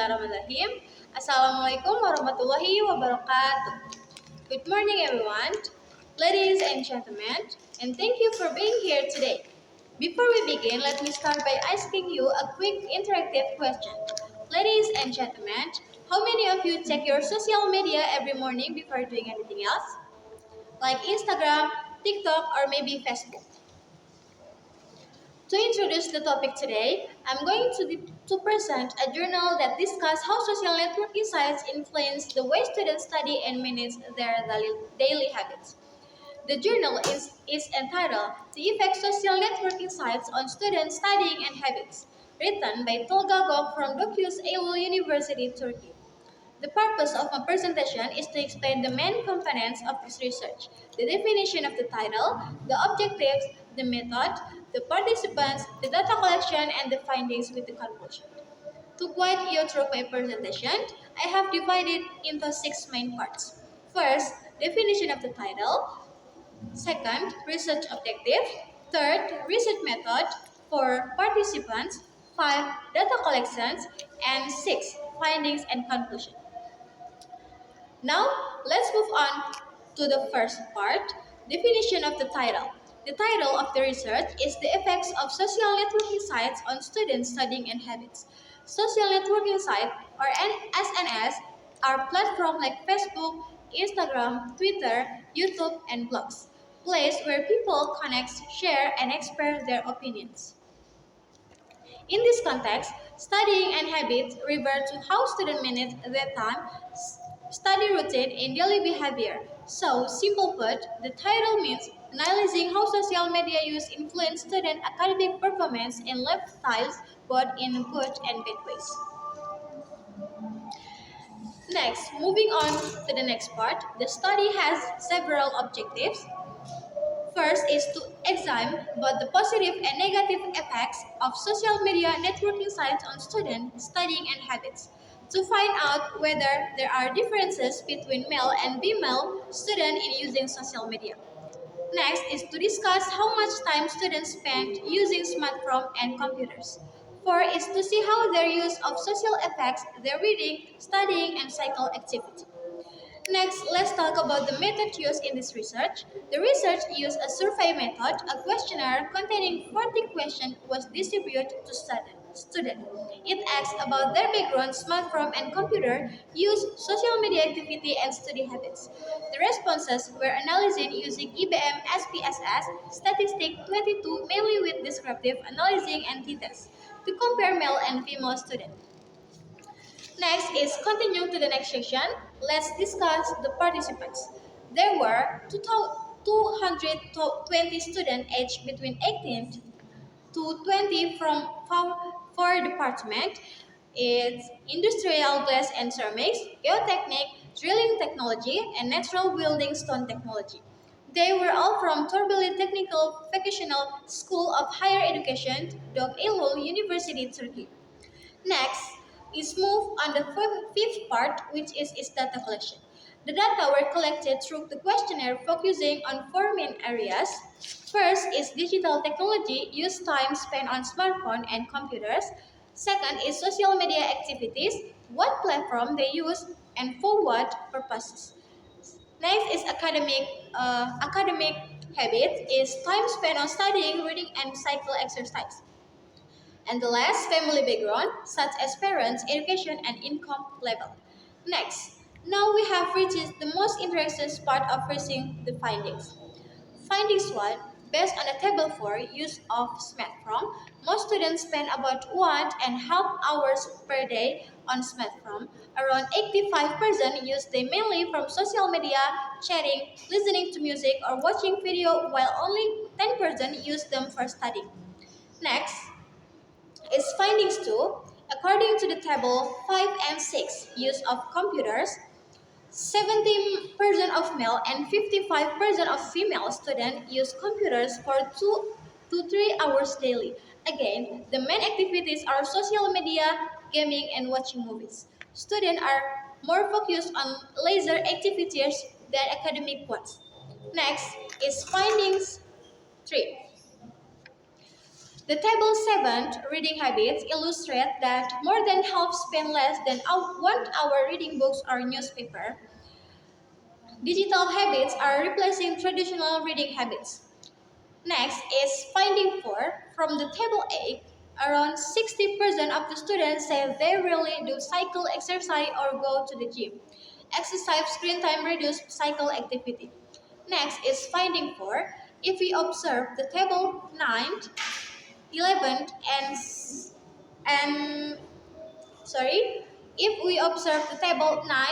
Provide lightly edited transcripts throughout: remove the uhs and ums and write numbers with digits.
Bismillahirrahmanirrahim. Assalamualaikum warahmatullahi wabarakatuh. Good morning everyone, ladies and gentlemen, and thank you for being here today. Before we begin, let me start by asking you a quick interactive question. Ladies and gentlemen, how many of you check your social media every morning before doing anything else? Like Instagram, TikTok, or maybe Facebook? To introduce the topic today, I'm going to present a journal that discusses how social networking sites influence the way students study and manage their daily habits. The journal is entitled The Effect Social Networking Sites on Students Studying and Habits, written by Tolga Gok from Dokuz Eylül University, Turkey. The purpose of my presentation is to explain the main components of this research, the definition of the title, the objectives, the method, the participants, the data collection, and the findings with the conclusion. To guide you through my presentation, I have divided into 6 main parts. First, definition of the title. Second, research objective. Third, research method. 4, participants. 5, data collections. And 6, findings and conclusion. Now, let's move on to the first part, definition of the title. The title of the research is The Effects of Social Networking Sites on Students' Studying and Habits. Social networking sites, or SNS, are platforms like Facebook, Instagram, Twitter, YouTube, and blogs, places where people connect, share, and express their opinions. In this context, studying and habits refer to how students manage their time, study routine, and daily behavior. So, simple put, the title means analyzing how social media use influence student academic performance and lifestyles both in good and bad ways. Next, moving on to the next part, the study has several objectives. First is to examine both the positive and negative effects of social media networking sites on student studying and habits, to find out whether there are differences between male and female students in using social media. Next is to discuss how much time students spend using smartphones and computers. 4 is to see how their use of social affects their reading, studying, and cycle activity. Next, let's talk about the method used in this research. The research used a survey method. A questionnaire containing 40 questions was distributed to students. It asks about their background, smartphone, and computer use, social media activity, and study habits. The responses were analyzed using IBM SPSS Statistic 22, mainly with descriptive analyzing and t-tests, to compare male and female students. Next is continuing to the next section. Let's discuss the participants. There were 220 students aged between 18 to 20 from 4 departments. It's industrial glass and ceramics, geotechnic, drilling technology, and natural building stone technology. They were all from Torbeli Technical Vocational School of Higher Education, Dok Eylül University, Turkey. Next is move on the fifth part, which is data collection. The data were collected through the questionnaire focusing on 4 main areas. First is digital technology, use time spent on smartphone and computers. Second is social media activities, what platform they use and for what purposes. Next is academic habits, is time spent on studying, reading, and cycle exercise. And the last, family background, such as parents, education, and income level. Next, now we have reached the most interesting part of reaching the findings. Findings 1, based on the table 4, use of smartphone, most students spend about 1.5 hours per day on smartphone. Around 85% use them mainly from social media, chatting, listening to music, or watching video, while only 10% use them for studying. Next, is findings 2. According to the table 5 and 6, use of computers, 70% of male and 55% of female students use computers for 2 to 3 hours daily. Again, the main activities are social media, gaming, and watching movies. Students are more focused on leisure activities than academic ones. Next is findings 3. The table 7, reading habits, illustrate that more than half spend less than 1 hour reading books or newspaper. Digital habits are replacing traditional reading habits. Next is finding 4. From the table 8, around 60% of the students say they really do cycle exercise or go to the gym. Excessive screen time reduces cycle activity. Next is finding 4. If we observe the table 9, 11, and sorry, if we observe the table 9,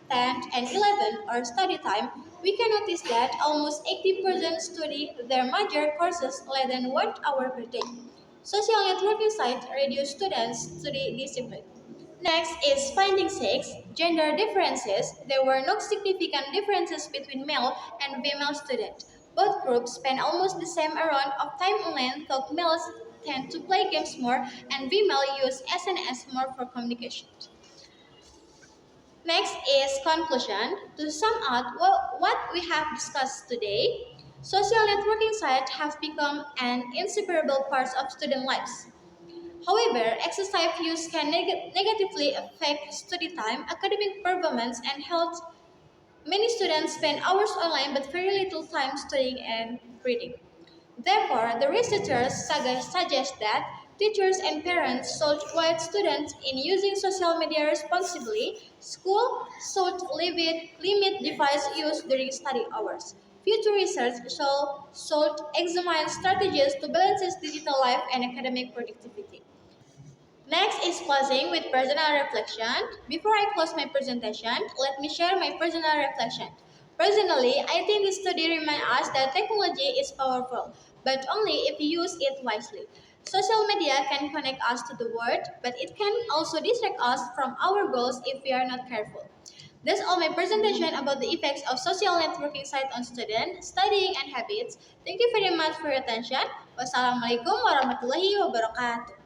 10, and 11 or study time, we can notice that almost 80% study their major courses less than 1 hour per day. Social networking sites reduce students' study discipline. Next is finding 6, gender differences. There were no significant differences between male and female students. Both groups spend almost the same amount of time online, though males tend to play games more and female use SNS more for communication. Next is conclusion. To sum up what we have discussed today, social networking sites have become an inseparable part of student lives. However, excessive use can negatively affect study time, academic performance, and health. Many students spend hours online but very little time studying and reading. Therefore, the researchers suggest that teachers and parents should guide students in using social media responsibly. School should limit device use during study hours. Future research should examine strategies to balance digital life and academic productivity. Next is closing with personal reflection. Before I close my presentation, let me share my personal reflection. Personally, I think this study reminds us that technology is powerful, but only if we use it wisely. Social media can connect us to the world, but it can also distract us from our goals if we are not careful. That's all my presentation about the effects of social networking sites on students, studying, and habits. Thank you very much for your attention. Wassalamualaikum warahmatullahi wabarakatuh.